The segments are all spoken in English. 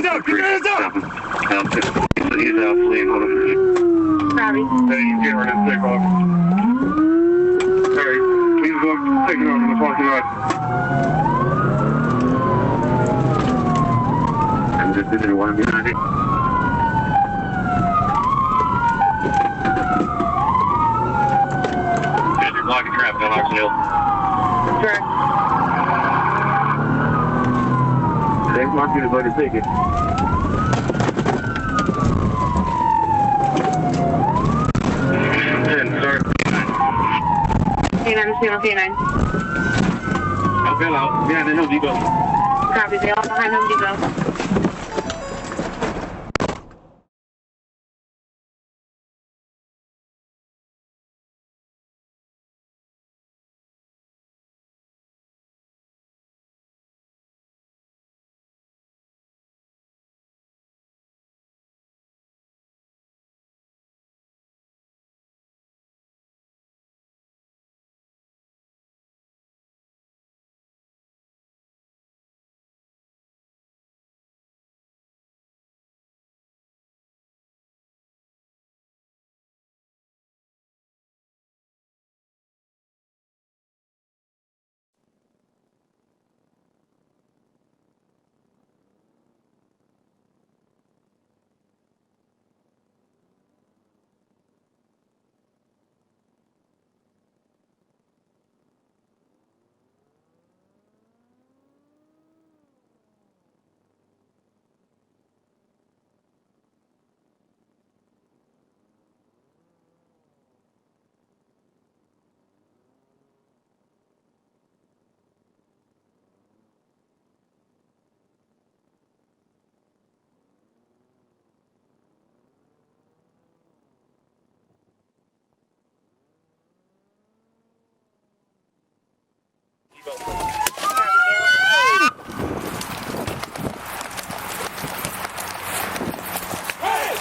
hands up! Keep your hands up! He's out fleeing. Hold on. Sorry. Hey, you get ready to take off. Alright, he's taking off in the parking lot. And this is one behind it. Good, you're blocking traffic on Oxon Hill. Sure. They want you to go to ticket. Sorry. K9 to K9. I'll bail out. Behind the Home Depot. Copy. They all behind Home Depot.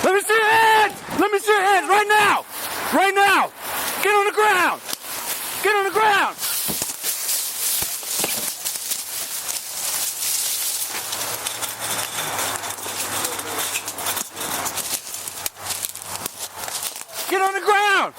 Let me see your hands! Let me see your hands right now! Right now! Get on the ground! Get on the ground! Get on the ground!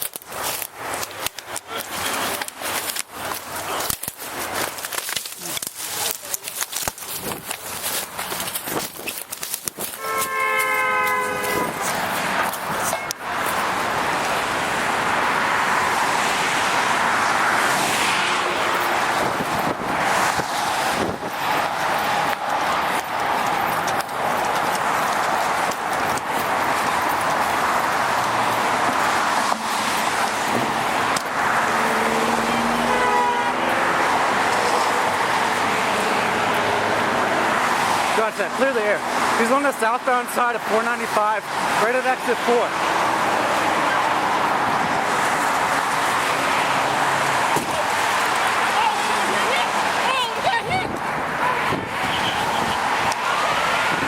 Gotcha, clear the air. He's on the southbound side of 495, right at exit 4.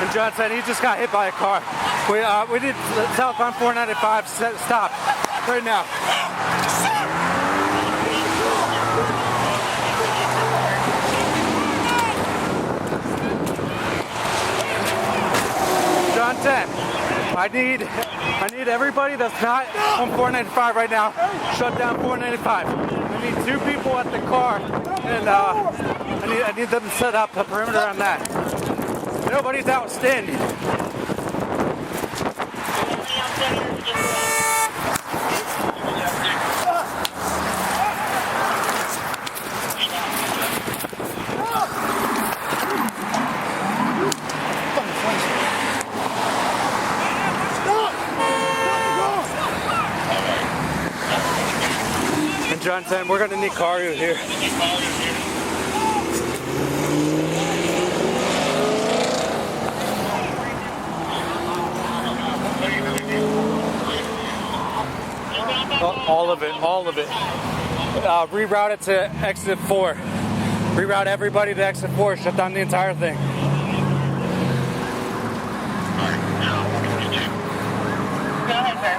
And John said he just got hit by a car. We did southbound 495 stop right now. John 10, I need everybody that's not on 495 right now, shut down 495. I need 2 people at the car, and I need them to set up a perimeter on that. Nobody's outstanding. And John 10, we're gonna need cargo here. All of it. Reroute it to exit 4. Reroute everybody to exit 4. Shut down the entire thing. Go ahead, sir.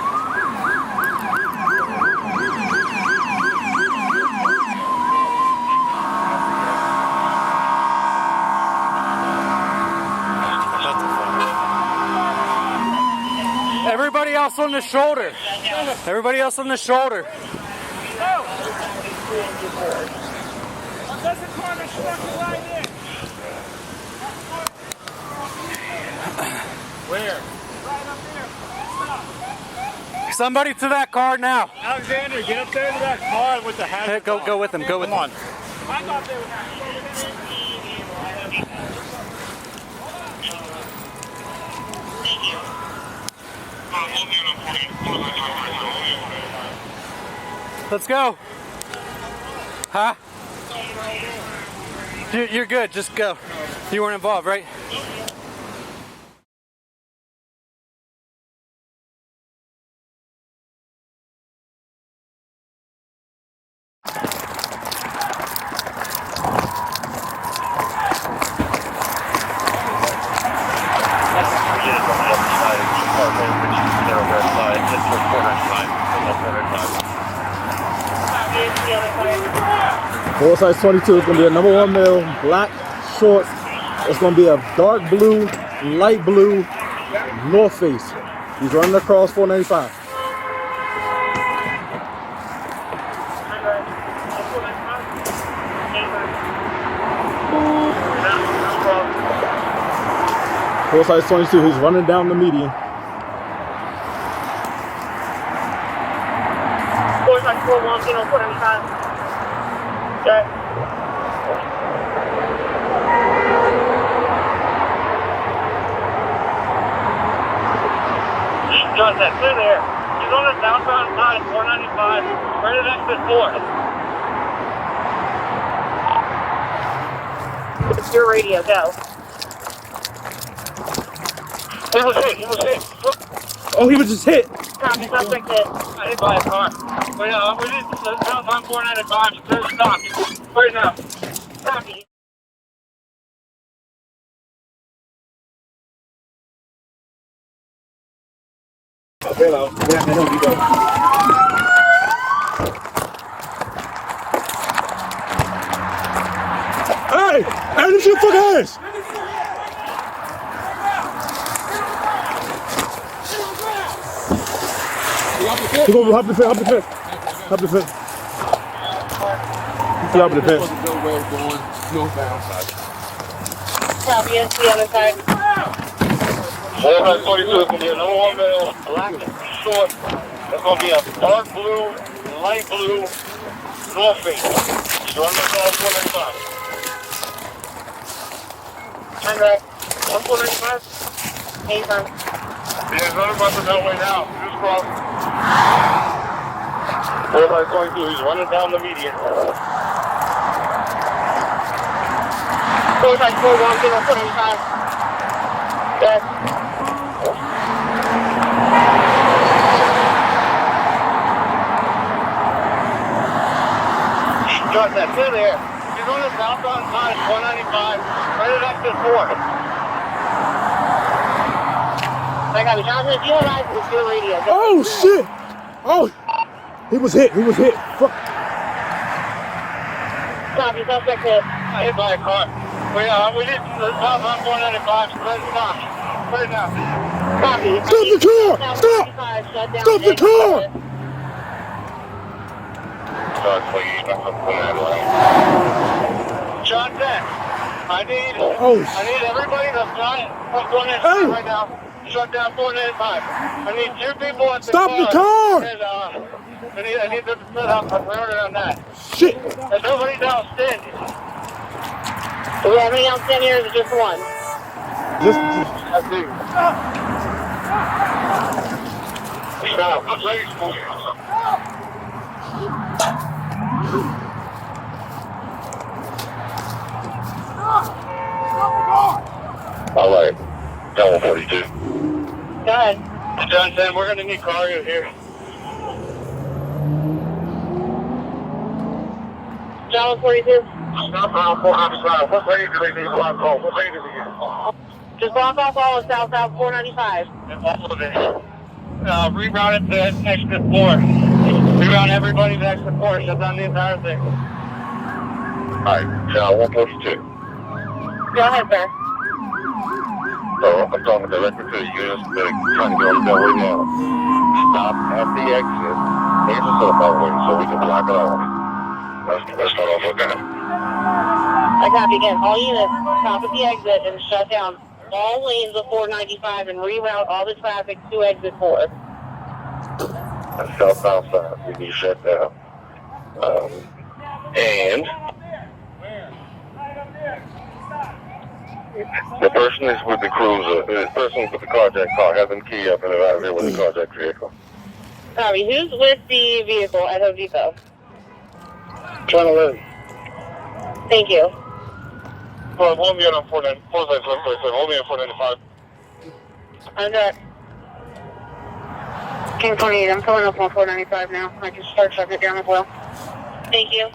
That's fine. Everybody else on the shoulder. Everybody else on the shoulder. Where? Somebody to that car now. Alexander, get up there to that car with the hazard. Hey, go with him. Go with him. on. I thought they were Let's go. Huh? You're good. Just go. You weren't involved, right? Full size 22 is going to be a number 1 male, black shorts. It's going to be a dark blue, light blue, North Face. He's running across 495. Full size 22, he's running down the median. Full size 41, 495. Okay. Got that through there. He's on the southbound side, 495, right at exit 4. It's your radio, go. He was hit. Oh, he was just hit. Copy, suspect hit. Hit by a car. We did the southbound 495, still stopped. Right now. Copy. Hello. Yeah, I know you go. Hey! Hey, this your fucking ass! You go hop the fence, hop the fence. Hop the fence. Hop the fence. Copy, it's the other side. 422 is going to be a number 1 male, black short. It's going to be a dark blue, light blue, North Face. He's running across 495. Turn right. 145. Hey, son. He's running across that way now. Just cross. 422, he's running down the median. Full size 41, 495. Yes. Got that through there. He's on the southbound side, 495, right at exit 4. I got you. Jonathan, if you arrive, it's your radio. Go. Oh, shit! Oh! He was hit, Fuck. Copy, suspect hit. Hit by a car. We did the southbound 495, so let's stop. Right now. Copy. Stop the car! Stop! Stop the car! John Beck, I need everybody that's not on 495 right now. Shut down 495. I need 2 people at the Stop the car! And, I need them to set up a perimeter on that. Shit! There's nobody outstanding. Do we have any outstanding here? Or is it just one? That's it. Stop. I'm ready for you. All right. Down 142. Go ahead. John Sam, we're going to need cargo here. John 42. Southbound 495. What lane do they need to block off? What lane do they get? Just block off all of southbound 495. All of it. Reroute it to exit 4. Reroute everybody to exit 4. Shut down the entire thing. All right. 142. Go ahead, sir. So I'm talking directly to the units that are trying to get on the beltway now. Stop at the exit, exit to the beltway so we can block it off. Let's start off with that. I copy again. All units, stop at the exit and shut down all lanes of 495 and reroute all the traffic to exit 4. That's southbound side. We need to shut down. And the person is with the cruiser. The person with the carjacked car has them key up and they're out of there with the carjacked vehicle. Copy. Who's with the vehicle at Home Depot? Trying to learn. Thank you. Well, we'll be on 495. We'll be on 495. Under King 28, I'm pulling up on 495 now. I can start shutting it down as well. Thank you.